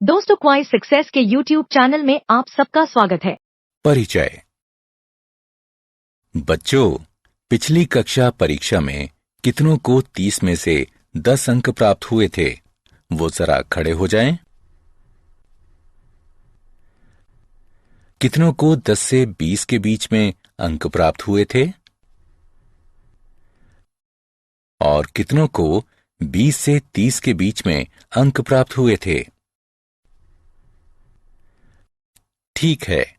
दोस्तों, क्वाइज सक्सेस के YouTube channel में आप सबका स्वागत है। परिचय। बच्चों, पिछली कक्षा परीक्षा में कितनों को 30 में से 10 अंक प्राप्त हुए थे? वो जरा खड़े हो जाएं। कितनों को 10 से 20 के बीच में अंक प्राप्त हुए थे? और कितनों को 20 से 30 के बीच में अंक प्राप्त हुए थे? ठीक है।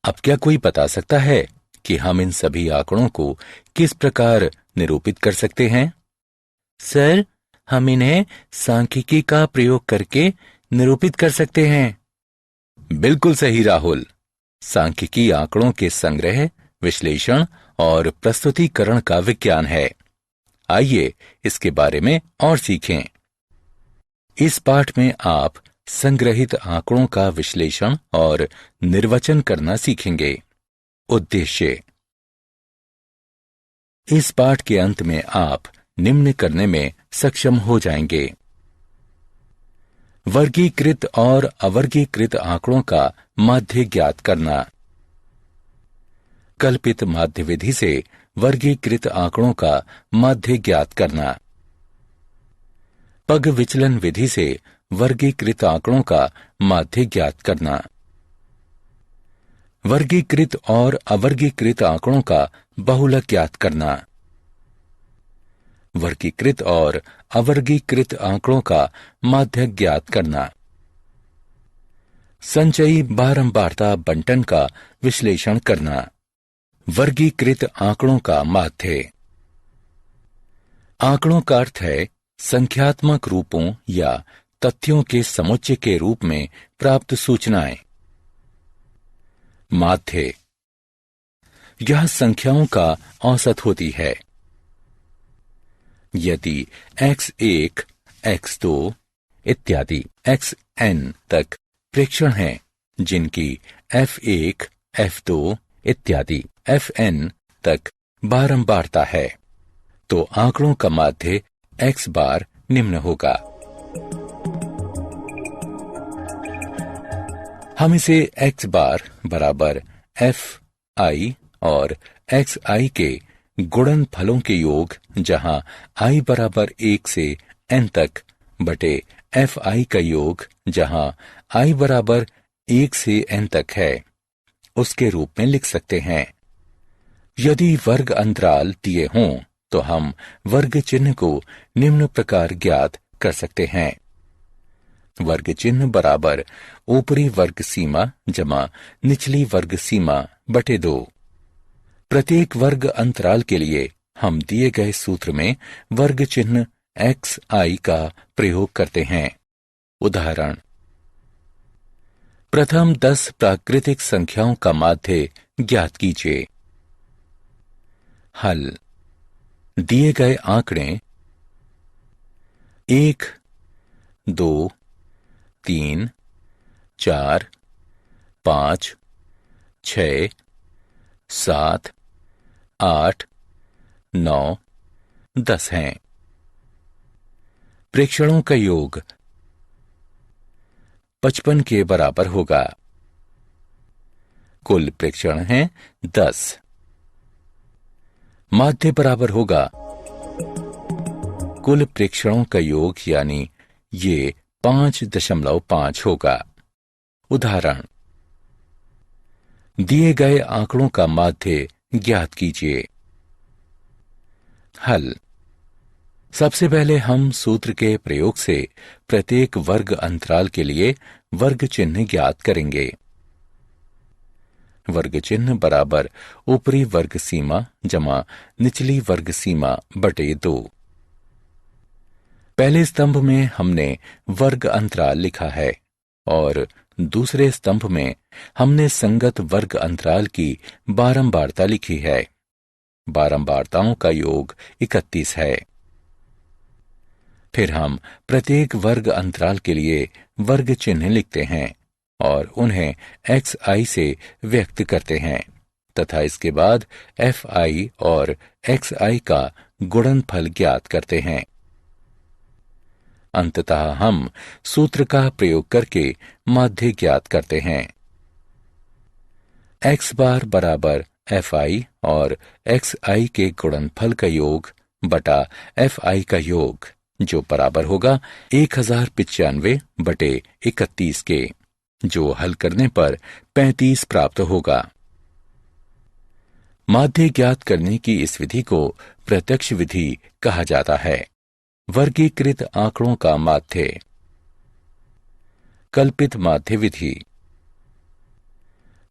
अब क्या कोई बता सकता है कि हम इन सभी आंकड़ों को किस प्रकार निरूपित कर सकते हैं? सर, हम इन्हें सांख्यिकी का प्रयोग करके निरूपित कर सकते हैं। बिल्कुल सही राहुल। सांख्यिकी आंकड़ों के संग्रह, विश्लेषण और प्रस्तुतिकरण का विज्ञान है। आइए इसके बारे में और सीखें। इस पाठ में आप संग्रहित आंकड़ों का विश्लेषण और निर्वचन करना सीखेंगे। उद्देश्य: इस पाठ के अंत में आप निम्न करने में सक्षम हो जाएंगे। वर्गीकृत और अवर्गीकृत आंकड़ों का माध्य ज्ञात करना। कल्पित माध्य विधि से वर्गीकृत आंकड़ों का माध्य ज्ञात करना। पग विचलन विधि से वर्गीकृत आंकड़ों का माध्य ज्ञात करना। वर्गीकृत और अवर्गीकृत आंकड़ों का बहुलक ज्ञात करना। वर्गीकृत और अवर्गीकृत आंकड़ों का माध्य ज्ञात करना। संचयी बारंबारता बंटन का विश्लेषण करना। वर्गीकृत आंकड़ों का माध्य। आंकड़ों का अर्थ है संख्यात्मक रूपों या तथ्यों के समुच्चय के रूप में प्राप्त सूचनाएं। माध्य: यह संख्याओं का औसत होती है। यदि x1, x2 इत्यादि xn तक प्रेक्षण हैं, जिनकी f1, f2 इत्यादि fn तक बारंबारता है, तो आंकड़ों का माध्य x बार निम्न होगा। हम इसे x बार बराबर fi और xi के गुणनफलों के योग, जहां i बराबर 1 से n तक बटे fi का योग, जहां i बराबर 1 से n तक है, उसके रूप में लिख सकते हैं। यदि वर्ग अंतराल दिए हों तो हम वर्ग चिन्ह को निम्न प्रकार ज्ञात कर सकते हैं। वर्ग चिन्ह बराबर ऊपरी वर्ग सीमा जमा निचली वर्ग सीमा बटे 2। प्रत्येक वर्ग अंतराल के लिए हम दिए गए सूत्र में वर्ग चिन्ह xi का प्रयोग करते हैं। उदाहरण: प्रथम 10 प्राकृतिक संख्याओं का माध्य ज्ञात कीजिए। हल: दिए गए आंकड़े 1, 2, 3, 4, 5, 6, 7, 8, 9, 10 हैं। प्रेक्षणों का योग 55 के बराबर होगा। कुल प्रेक्षण हैं 10। माध्य बराबर होगा कुल प्रेक्षणों का योग, यानी ये 5.5 होगा। उदाहरण: दिए गए आंकड़ों का माध्य ज्ञात कीजिए। हल: सबसे पहले हम सूत्र के प्रयोग से प्रत्येक वर्ग अंतराल के लिए वर्ग चिन्ह ज्ञात करेंगे। वर्ग चिन्ह बराबर ऊपरी वर्ग सीमा जमा निचली वर्ग सीमा बटे 2। पहले स्तंभ में हमने वर्ग अंतराल लिखा है और दूसरे स्तंभ में हमने संगत वर्ग अंतराल की बारंबारता लिखी है। बारंबारताओं का योग 31 है। फिर हम प्रत्येक वर्ग अंतराल के लिए वर्ग चिन्ह लिखते हैं और उन्हें xi से व्यक्त करते हैं तथा इसके बाद fi और xi का गुणनफल ज्ञात करते हैं। अंततः हम सूत्र का प्रयोग करके माध्य ज्ञात करते हैं। x बार बराबर fi और xi के गुणनफल का योग बटा fi का योग, जो बराबर होगा 1095 बटे 31 के, जो हल करने पर 35 प्राप्त होगा। माध्य ज्ञात करने की इस विधि को प्रत्यक्ष विधि कहा जाता है। वर्गीकृत आंकड़ों का माध्य। कल्पित माध्य विधि।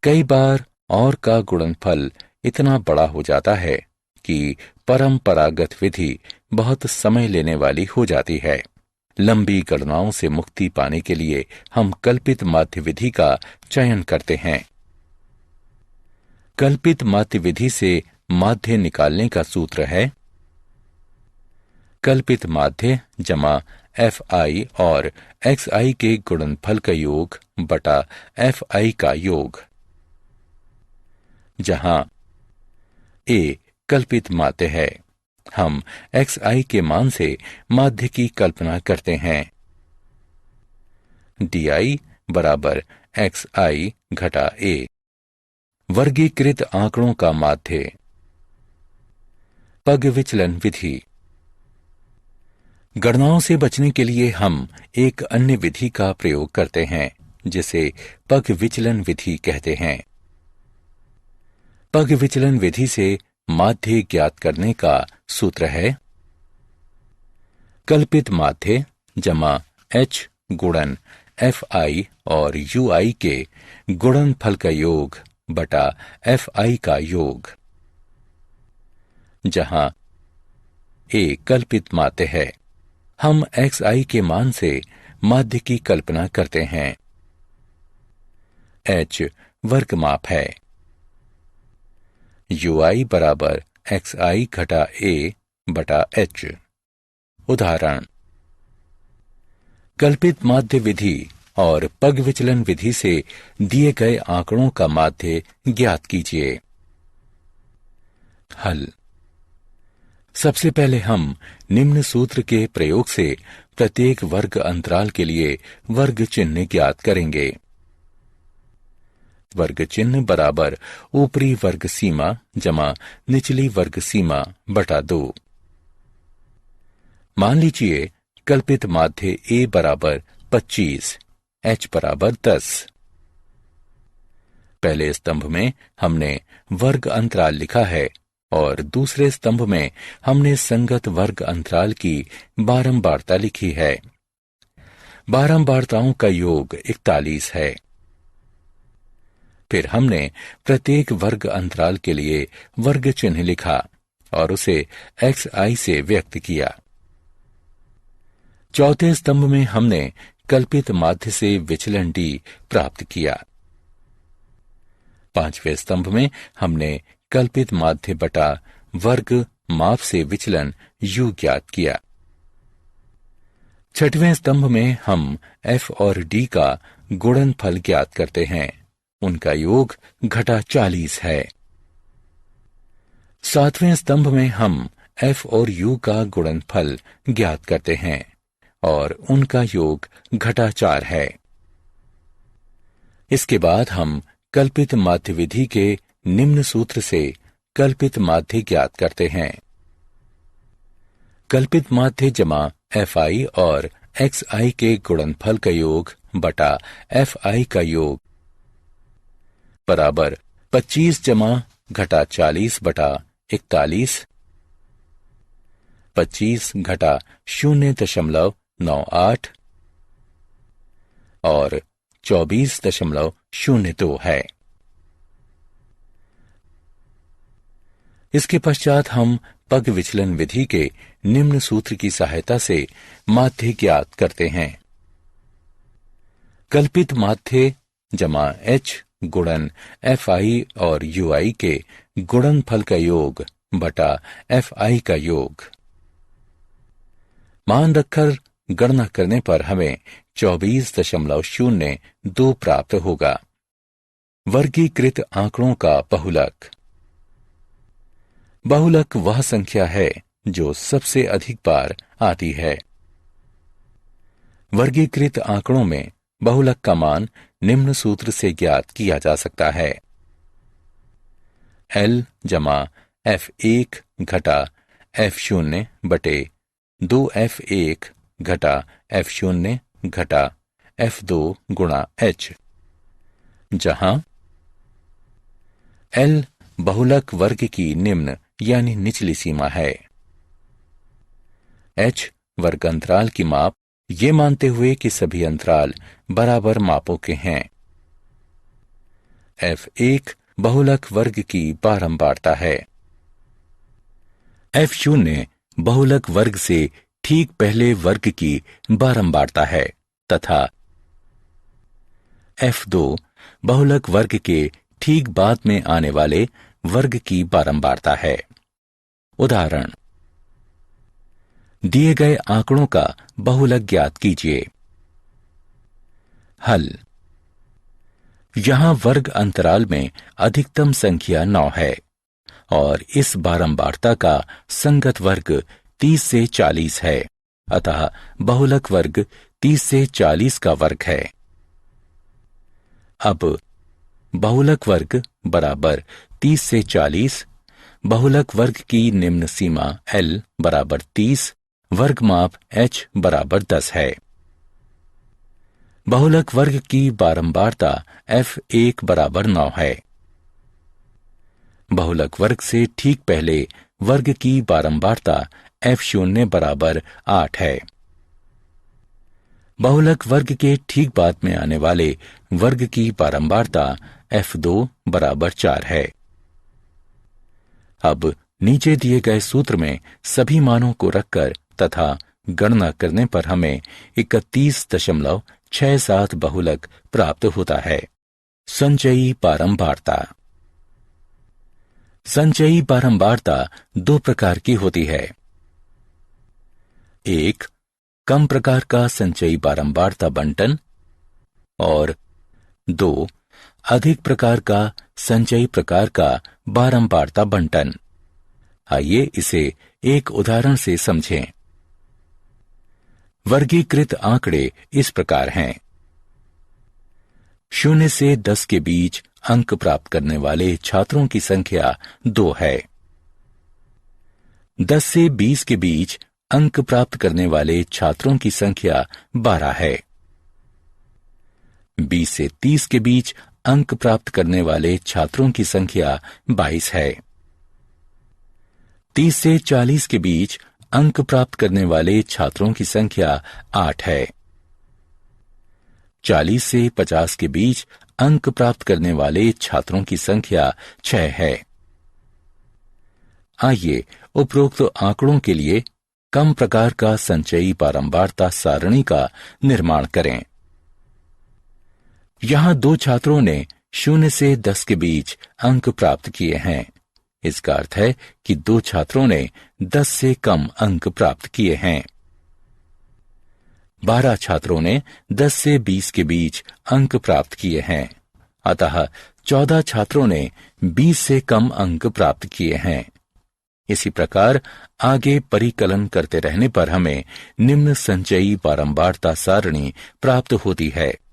कई बार और का गुणनफल इतना बड़ा हो जाता है कि परंपरागत विधि बहुत समय लेने वाली हो जाती है। लंबी गणनाओं से मुक्ति पाने के लिए हम कल्पित माध्य विधि का चयन करते हैं। कल्पित माध्य विधि से माध्य निकालने का सूत्र है कल्पित माध्य जमा fi और xi के गुणनफल का योग बटा fi का योग, जहां a कल्पित माध्य है। हम xi के मान से माध्य की कल्पना करते हैं। di बराबर xi घटा a। वर्गीकृत आंकड़ों का माध्य। पग विचलन विधि। गणनाओं से बचने के लिए हम एक अन्य विधि का प्रयोग करते हैं, जिसे पग विचलन विधि कहते हैं। पग विचलन विधि से माध्य ज्ञात करने का सूत्र है कल्पित माध्य जमा h गुणन fi और ui के गुणनफल का योग बटा fi का योग, जहां a कल्पित माध्य है। हम xi के मान से माध्य की कल्पना करते हैं। h वर्ग माप है। ui बराबर xi घटा a बटा h। उदाहरण। कल्पित माध्य विधि और पग विचलन विधि से दिए गए आंकड़ों का माध्य ज्ञात कीजिए। हल। सबसे पहले हम निम्न सूत्र के प्रयोग से प्रत्येक वर्ग अंतराल के लिए वर्ग चिन्ह ज्ञात करेंगे। वर्ग चिन्ह बराबर ऊपरी वर्ग सीमा जमा निचली वर्ग सीमा बटा 2। मान लीजिए कल्पित माध्य a बराबर 25, h बराबर 10। पहले स्तंभ में हमने वर्ग अंतराल लिखा है और दूसरे स्तंभ में हमने संगत वर्ग अंतराल की बारंबारता लिखी है। बारंबारताओं का योग 41 है। फिर हमने प्रत्येक वर्ग अंतराल के लिए वर्ग चिन्ह लिखा और उसे xi से व्यक्त किया। चौथे स्तंभ में हमने कल्पित माध्य से विचलन d प्राप्त किया। पांचवें स्तंभ में हमने कल्पित माध्य बटा वर्ग माप से विचलन u ज्ञात किया। छठवें स्तंभ में हम f और d का गुणनफल ज्ञात करते हैं। उनका योग घटा 40 है। सातवें स्तंभ में हम f और u का गुणनफल ज्ञात करते हैं और उनका योग घटा 4 है। इसके बाद हम कल्पित माध्य विधि के निम्न सूत्र से कल्पित माध्य ज्ञात करते हैं। कल्पित माध्य जमा fi और xi के गुणनफल का योग बटा fi का योग बराबर 25 जमा घटा 40 बटा 41, 25 घटा 0.98 और 24.02 है। इसके पश्चात हम पग विचलन विधि के निम्न सूत्र की सहायता से माध्य ज्ञात करते हैं। कल्पित माध्य जमा h गुणन fi और ui के गुणनफल का योग बटा fi का योग। मान रखकर गणना करने पर हमें 24.02 प्राप्त होगा। वर्गीकृत आंकड़ों का बहुलक। बहुलक वह संख्या है जो सबसे अधिक बार आती है। वर्गीकृत आंकड़ों में बहुलक का मान निम्न सूत्र से ज्ञात किया जा सकता है। L जमा F1 घटा F0 बटे 2F1 घटा F0 घटा F2 गुणा H, जहां L बहुलक वर्ग की निम्न यानी निचली सीमा है। H वर्ग अंतराल की माप, ये मानते हुए कि सभी अंतराल बराबर मापों के हैं। F1 बहुलक वर्ग की बारंबारता है। F0 बहुलक वर्ग से ठीक पहले वर्ग की बारंबारता है तथा F2 बहुलक वर्ग के ठीक बाद में आने वाले वर्ग की बारंबारता है। उदाहरण, दिए गए आंकड़ों का बहुलक ज्ञात कीजिए। हल, यहां वर्ग अंतराल में अधिकतम संख्या 9 है और इस बारंबारता का संगत वर्ग 30 से 40 है, अतः बहुलक वर्ग 30 से 40 का वर्ग है। अब बहुलक वर्ग बराबर 30 से 40, बहुलक वर्ग की निम्न सीमा L बराबर 30, वर्ग माप H बराबर 10 है। बहुलक वर्ग की बारंबारता F1 बराबर 9 है। बहुलक वर्ग से ठीक पहले वर्ग की बारंबारता F0 बराबर 8 है। बहुलक वर्ग के ठीक बाद में आने वाले वर्ग की बारंबारता F2 बराबर 4 है। अब नीचे दिए गए सूत्र में सभी मानों को रखकर तथा गणना करने पर हमें 31.67 बहुलक प्राप्त होता है। संचयी बारंबारता। संचयी बारंबारता दो प्रकार की होती है। एक, कम प्रकार का संचयी बारंबारता बंटन और 2, अधिक प्रकार का संचयी प्रकार का बारंबारता बंटन। आइए इसे एक उदाहरण से समझें। वर्गीकृत आंकड़े इस प्रकार हैं। 0 से 10 के बीच अंक प्राप्त करने वाले छात्रों की संख्या 2 है। 10 से 20 के बीच अंक प्राप्त करने वाले छात्रों की संख्या 12 है। 20 से 30 के बीच अंक प्राप्त करने वाले छात्रों की संख्या 22 है। 30 से 40 के बीच अंक प्राप्त करने वाले छात्रों की संख्या 8 है। 40 से 50 के बीच अंक प्राप्त करने वाले छात्रों की संख्या 6 है। आइए उपरोक्त आंकड़ों के लिए कम प्रकार का संचयी बारंबारता सारणी का निर्माण करें। यहां 2 छात्रों ने 0 से 10 के बीच अंक प्राप्त किए हैं। इसका अर्थ है कि 2 छात्रों ने 10 से कम अंक प्राप्त किए हैं। 12 छात्रों ने 10 से 20 के बीच अंक प्राप्त किए हैं, अतः 14 छात्रों ने 20 से कम अंक प्राप्त किए हैं। इसी प्रकार आगे परिकलन करते रहने पर हमें निम्न संचयी बारंबारता सारणी प्राप्त होती है।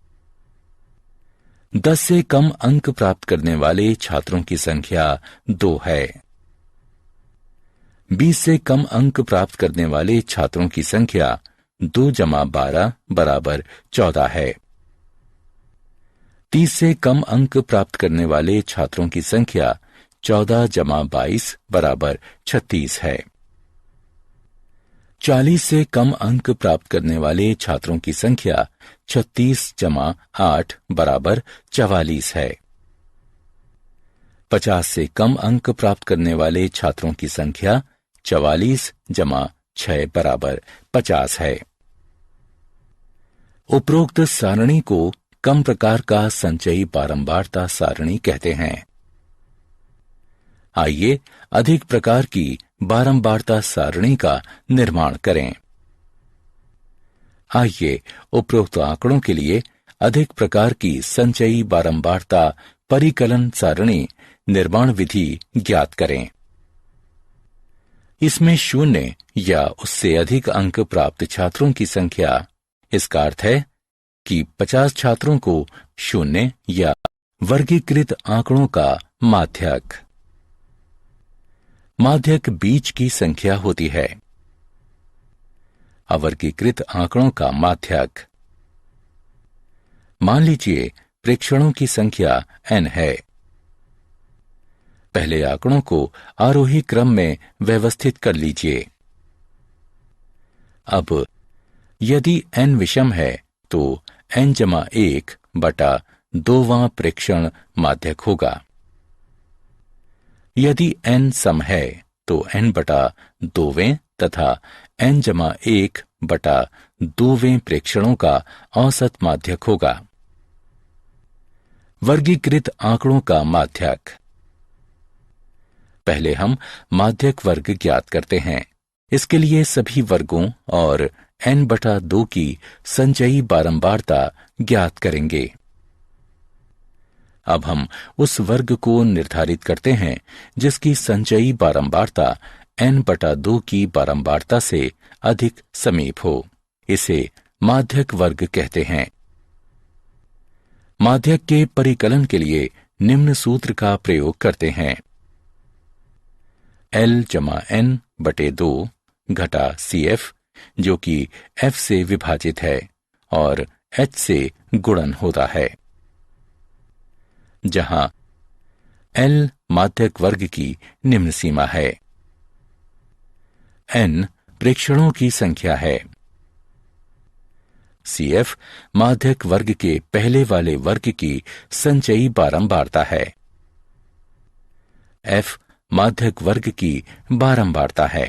10 से कम अंक प्राप्त करने वाले छात्रों की संख्या 2 है। 20 से कम अंक प्राप्त करने वाले छात्रों की संख्या 2 जमा 12 बराबर 14 है। 30 से कम अंक प्राप्त करने वाले छात्रों की संख्या 14 जमा 22 बराबर 36 है। 40 से कम अंक प्राप्त करने वाले छात्रों की संख्या 36 जमा 8 बराबर 44 है। 50 से कम अंक प्राप्त करने वाले छात्रों की संख्या 44 जमा 6 बराबर 50 है। उपरोक्त सारणी को कम प्रकार का संचयी बारंबारता सारणी कहते हैं। आइए अधिक प्रकार की बारंबारता सारणी का निर्माण करें। आइए उपरोक्त आंकड़ों के लिए अधिक प्रकार की संचयी बारंबारता परिकलन सारणी निर्माण विधि ज्ञात करें। इसमें 0 या उससे अधिक अंक प्राप्त छात्रों की संख्या इसका अर्थ है कि 50 छात्रों को शून्य या वर्गीकृत आंकड़ों का माध्यक। माध्यक बीच की संख्या होती है। अवर्गीकृत आंकड़ों का माध्यक। मान लीजिए प्रेक्षणों की संख्या n है। पहले आंकड़ों को आरोही क्रम में व्यवस्थित कर लीजिए। अब यदि n विषम है तो n-1 बटा 2वां प्रेक्षण माध्यक होगा। यदि n सम है तो n बटा 2वें तथा n-1 बटा 2वें प्रेक्षणों का औसत माध्यक होगा। वर्गीकृत आंकड़ों का माध्यक। पहले हम माध्यक वर्ग ज्ञात करते हैं। इसके लिए सभी वर्गों और n बटा 2 की संचयी बारंबारता ज्ञात करेंगे। अब हम उस वर्ग को निर्धारित करते हैं जिसकी संचयी बारंबारता n बटा 2 की बारंबारता से अधिक समीप हो। इसे माध्यक वर्ग कहते हैं। माध्यक के परिकलन के लिए निम्न सूत्र का प्रयोग करते हैं। L-n बटे 2 घटा CF जो कि F से विभाजित है और H से गुणन होता है, जहां L माध्यक वर्ग की निम्न सीमा है। n प्रेक्षणों की संख्या है। CF माध्यक वर्ग के पहले वाले वर्ग की संचयी बारंबारता है। F माध्यक वर्ग की बारंबारता है।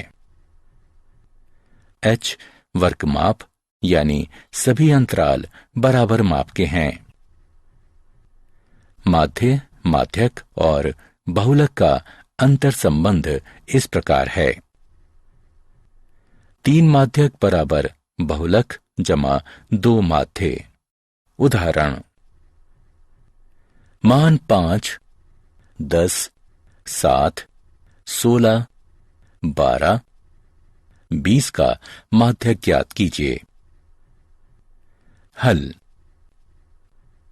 H वर्ग माप यानी सभी अंतराल बराबर माप के हैं। माध्य, माध्यक और बहुलक का अंतर संबंध इस प्रकार है। 3 माध्यक बराबर बहुलक जमा 2 माध्य। उदाहरण: मान 5, 10, 7, 16, 12, 20 का माध्यक ज्ञात कीजिए। हल: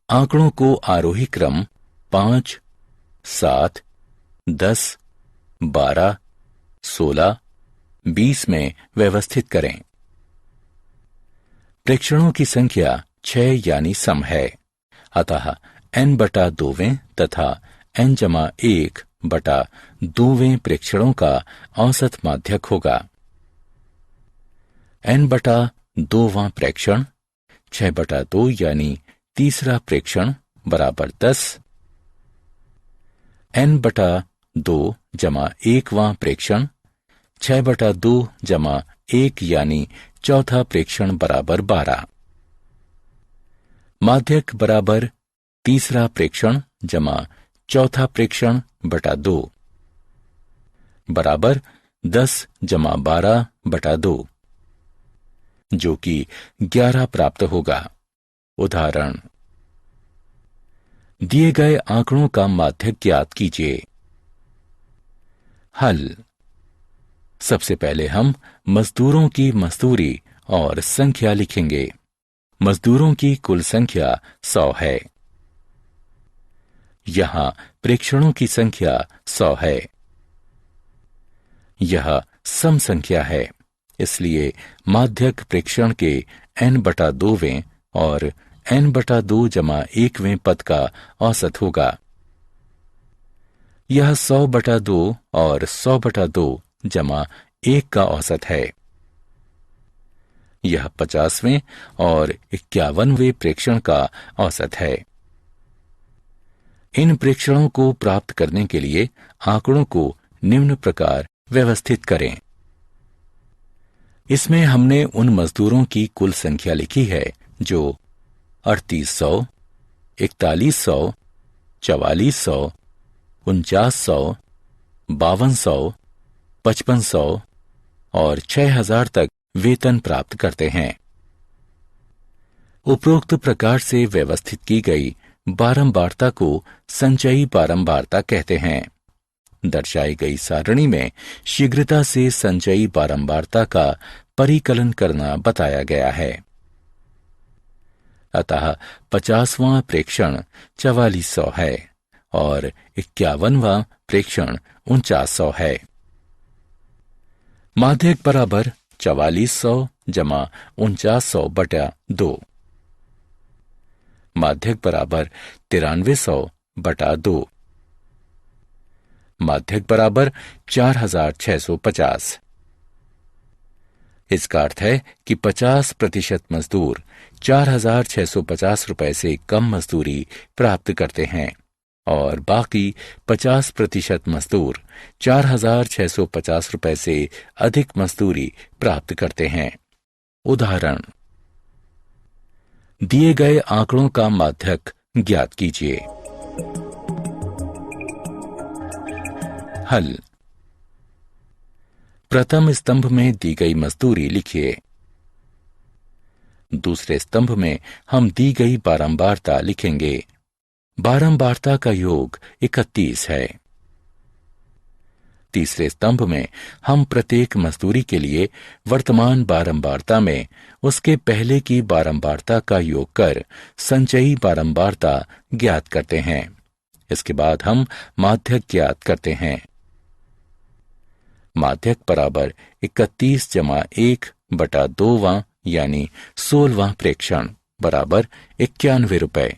आंकड़ों को आरोही क्रम 5, 7, 10, 12, 16, 20 में व्यवस्थित करें। प्रेक्षणों की संख्या 6 यानी सम है, अतः n बटा 2वें तथा n-1 बटा 2वें प्रेक्षणों का औसत माध्यक होगा। n बटा 2वां प्रेक्षण 6 बटा 2 यानी तीसरा प्रेक्षण बराबर 10। n बटा 2 जमा 1वां प्रेक्षण 6 बटा 2 जमा 1 यानी चौथा प्रेक्षण बराबर 12। माध्यक बराबर तीसरा प्रेक्षण जमा चौथा प्रेक्षण बटा 2 बराबर 10 जमा 12 बटा 2 जो कि 11 प्राप्त होगा। उदाहरण: दिए गए आंकड़ों का माध्यक ज्ञात कीजिए। हल: सबसे पहले हम मजदूरों की मजदूरी और संख्या लिखेंगे। मजदूरों की कुल संख्या 100 है। यहां प्रेक्षणों की संख्या 100 है। यह सम संख्या है, इसलिए माध्यक प्रेक्षण के n बटा 2वें और n बटा 2 जमा 1वें पद का औसत होगा। यह 100 बटा 2 और 100 बटा 2 जमा 1 का औसत है। यह 50वें और 51वें प्रेक्षण का औसत है। इन प्रेक्षणों को प्राप्त करने के लिए आंकड़ों को निम्न प्रकार व्यवस्थित करें। इसमें हमने उन मजदूरों की कुल संख्या लिखी है जो 3800, 4100, 4400, 4900, 5200, 5500 और 6000 तक वेतन प्राप्त करते हैं। उपरोक्त प्रकार से व्यवस्थित की गई बारंबारता को संचयी बारंबारता कहते हैं। दर्शाई गई सारणी में शीघ्रता से संचयी बारंबारता का परिकलन करना बताया गया है। अतः 50वां प्रेक्षण 4400 है और 51वां प्रेक्षण 4900 है। माध्यक बराबर 4400 जमा 4900 बटा 2। माध्यक बराबर 9300 बटा 2। माध्यक बराबर 4650। इसका अर्थ है कि 50% मजदूर 4650 रुपए से कम मजदूरी प्राप्त करते हैं और बाकी 50% मजदूर 4650 रुपए से अधिक मजदूरी प्राप्त करते हैं। उदाहरण, दिए गए आंकड़ों का माध्यक ज्ञात कीजिए। हल। प्रथम स्तंभ में दी गई मजदूरी लिखिए। दूसरे स्तंभ में हम दी गई बारंबारता लिखेंगे। बारंबारता का योग 31 है। तीसरे स्तंभ में हम प्रत्येक मजदूरी के लिए वर्तमान बारंबारता में उसके पहले की बारंबारता का योग कर संचयी बारंबारता ज्ञात करते हैं। इसके बाद हम माध्यक ज्ञात करते हैं। माध्यक बराबर 31 जमा 1 बटा 2वां यानी 16वां प्रेक्षण बराबर 91 रुपए।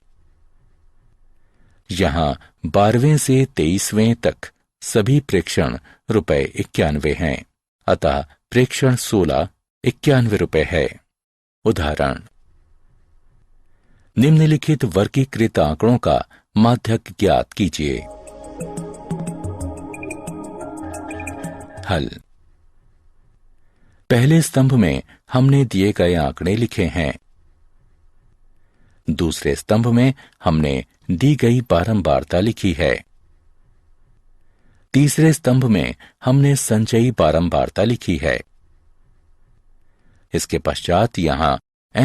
यहां 12वें से 23वें तक सभी प्रेक्षण रुपए 91 हैं, अतः प्रेक्षण 16 91 रुपए है। उदाहरण, निम्नलिखित वर्गीकृत आंकड़ों का माध्यक ज्ञात कीजिए। हल। पहले स्तंभ में हमने दिए गए आंकड़े लिखे हैं। दूसरे स्तंभ में हमने दी गई बारंबारता लिखी है। तीसरे स्तंभ में हमने संचयी बारंबारता लिखी है। इसके पश्चात यहां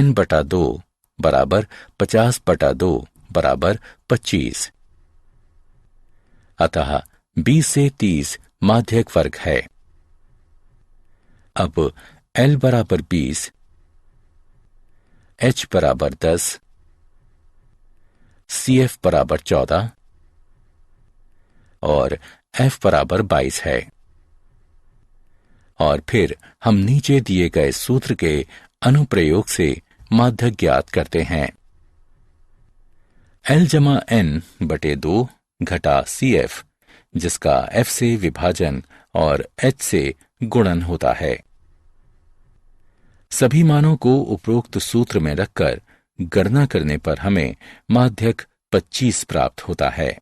n बटा 2 बराबर 50 बटा 2 बराबर 25, अतः 20 से 30 माध्यक वर्ग है। अब L बराबर 20, H बराबर 10, CF बराबर 14 और F बराबर 22 है। और फिर हम नीचे दिए गए सूत्र के अनुप्रयोग से माध्यक ज्ञात करते हैं। L जमा N बटे 2 घटा CF, जिसका F से विभाजन और H से गुणन होता है। सभी मानों को उपरोक्त सूत्र में रखकर गणना करने पर हमें माध्यक 25 प्राप्त होता है।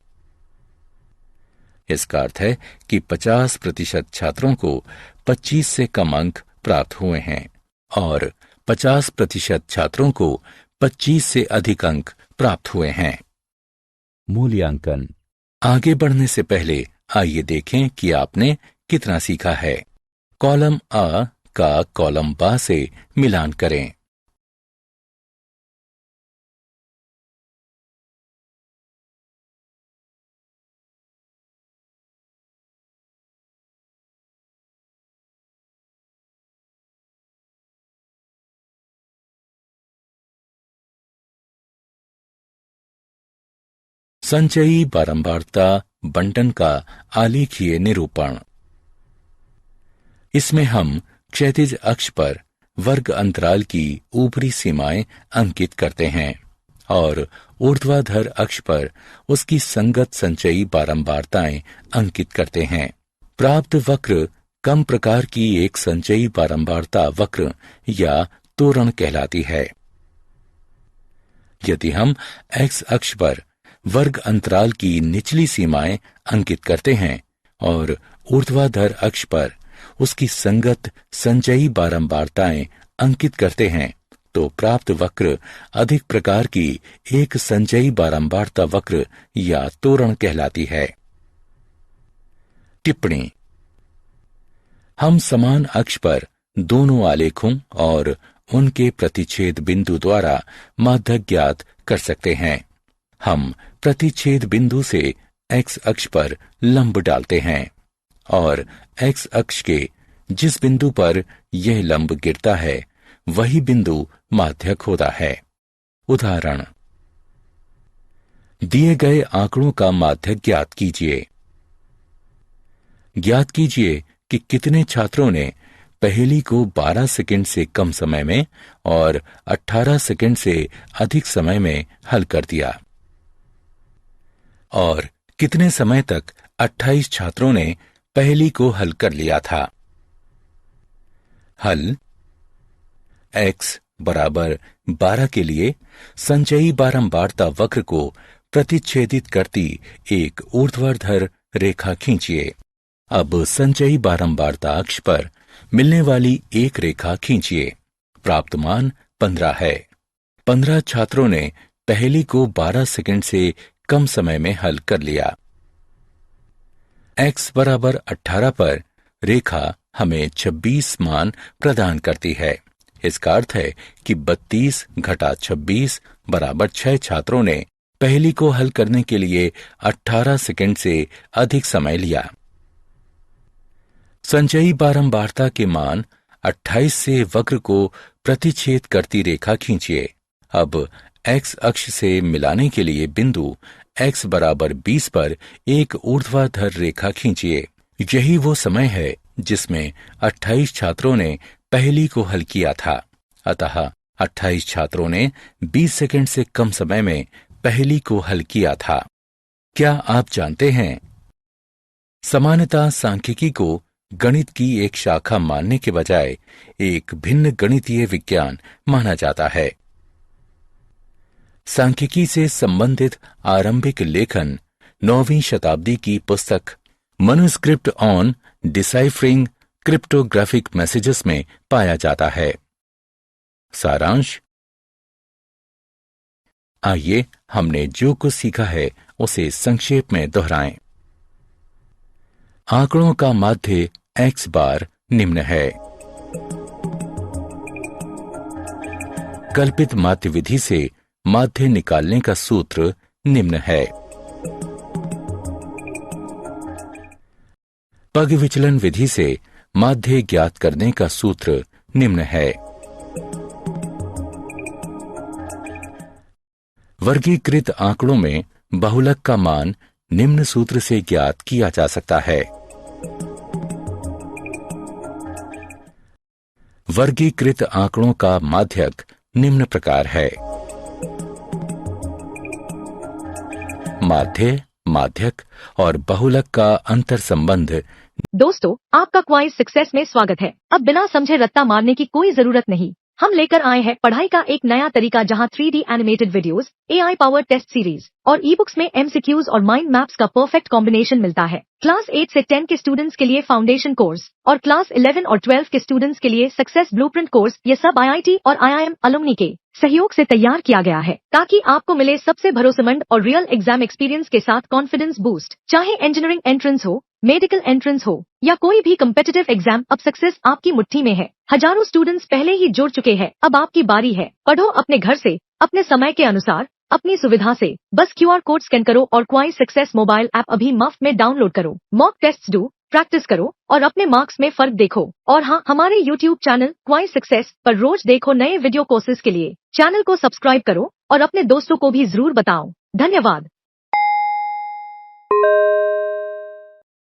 इसका अर्थ है कि 50% छात्रों को 25 से कम अंक प्राप्त हुए हैं और 50% छात्रों को 25 से अधिक अंक प्राप्त हुए हैं। मूल्यांकन। आगे बढ़ने से पहले आइए देखें कि आपने कितना सीखा है। कॉलम A का कॉलम B से मिलान करें। संचयी बारंबारता बंटन का आलेखीय निरूपण। इसमें हम क्षैतिज अक्ष पर वर्ग अंतराल की ऊपरी सीमाएं अंकित करते हैं और ऊर्ध्वाधर अक्ष पर उसकी संगत संचयी बारंबारताएं अंकित करते हैं। प्राप्त वक्र कम प्रकार की एक संचयी बारंबारता वक्र या तोरण कहलाती है। यदि हम एक्स अक्ष पर वर्ग अंतराल की निचली सीमाएं अंकित करते हैं और ऊर्ध्वाधर अक्ष पर उसकी संगत संचयी बारंबारताएं अंकित करते हैं, तो प्राप्त वक्र अधिक प्रकार की एक संचयी बारंबारता वक्र या तोरण कहलाती है। टिप्पणी। हम समान अक्ष पर दोनों आलेखों और उनके प्रतिच्छेद बिंदु द्वारा माध्यक ज्ञात कर सकते हैं। हम प्रतिच्छेद बिंदु से एक्स अक्ष पर लंब डालते हैं और एक्स अक्ष के जिस बिंदु पर यह लंब गिरता है वही बिंदु माध्यक होता है। उदाहरण, दिए गए आंकड़ों का माध्य ज्ञात कीजिए। ज्ञात कीजिए कि कितने छात्रों ने पहेली को 12 सेकंड से कम समय में और 18 सेकंड से अधिक समय में हल कर दिया, और कितने समय तक 28 छात्रों ने पहेली को हल कर लिया था। हल x बराबर 12 के लिए संचयी बारंबारता वक्र को प्रतिच्छेदित करती एक ऊर्ध्वाधर रेखा खींचिए। अब संचयी बारंबारता अक्ष पर मिलने वाली एक रेखा खींचिए। प्राप्त मान 15 है। 15 छात्रों ने पहेली को 12 सेकंड से कम समय में हल कर लिया। x बराबर 18 पर रेखा हमें 26 मान प्रदान करती है। इसका अर्थ है कि 32 घटा 26 बराबर 6 छात्रों ने पहेली को हल करने के लिए 18 सेकंड से अधिक समय लिया। संचयी बारंबारता के मान 28 से वक्र को प्रतिच्छेद करती रेखा खींचिए। अब x अक्ष से मिलाने के लिए बिंदु x बराबर 20 पर एक ऊर्ध्वाधर रेखा खींचिए। यही वो समय है जिसमें 28 छात्रों ने पहेली को हल किया था। अतः 28 छात्रों ने 20 सेकंड से कम समय में पहेली को हल किया था। क्या आप जानते हैं, सामान्यतः सांख्यिकी को गणित की एक शाखा मानने के बजाय एक भिन्न गणितीय विज्ञान माना जाता है। सांख्यिकी से संबंधित आरंभिक लेखन 9वीं शताब्दी की पुस्तक manuscript on deciphering cryptographic messages में पाया जाता है। सारांश, आइए हमने जो कुछ सीखा है उसे संक्षेप में दोहराएं। आंकड़ों का माध्य x बार निम्न है। कल्पित माध्य विधि से माध्य निकालने का सूत्र निम्न है। पग विचलन विधि से माध्य ज्ञात करने का सूत्र निम्न है। वर्गीकृत आंकड़ों में बहुलक का मान निम्न सूत्र से ज्ञात किया जा सकता है। वर्गीकृत आंकड़ों का माध्यक निम्न प्रकार है। माध्य, माध्यक और बहुलक का अंतर संबंध। दोस्तों, आपका क्वाइज सक्सेस में स्वागत है। अब बिना समझे रट्टा मारने की कोई जरूरत नहीं। हम लेकर आए हैं पढ़ाई का एक नया तरीका, जहां 3D animated videos, AI power test series और ई बुक्स में MCQs और माइंड मैप्स का परफेक्ट कॉम्बिनेशन मिलता है। क्लास 8 से 10 के स्टूडेंट्स के लिए फाउंडेशन कोर्स और क्लास 11 और 12 के स्टूडेंट्स के लिए सक्सेस ब्लूप्रिंट कोर्स, ये सब IIT और IIM अलुमनी के सहयोग से तैयार किया गया है, ताकि आपको मिले सबसे भरोसेमंद और रियल एग्जाम एक्सपीरियंस के साथ कॉन्फिडेंस बूस्ट। चाहे इंजीनियरिंग एंट्रेंस हो, मेडिकल एंट्रेंस हो या कोई भी कम्पिटिटिव एग्जाम, अब सक्सेस आपकी मुट्ठी में है। हजारों स्टूडेंट्स पहले ही जुड़ चुके हैं, अब आपकी बारी है। पढ़ो अपने घर से, अपने समय के अनुसार, अपनी सुविधा से। बस QR कोड स्कैन करो और क्वाइज सक्सेस मोबाइल ऐप अभी मुफ्त में डाउनलोड करो। मॉक टेस्ट्स दो, प्रैक्टिस करो और अपने मार्क्स में फर्क देखो। और हाँ, हमारे YouTube चैनल क्वाइज सक्सेस पर रोज देखो नए वीडियो कोर्सेज के लिए। चैनल को सब्सक्राइब करो और अपने दोस्तों को भी जरूर बताओ। धन्यवाद।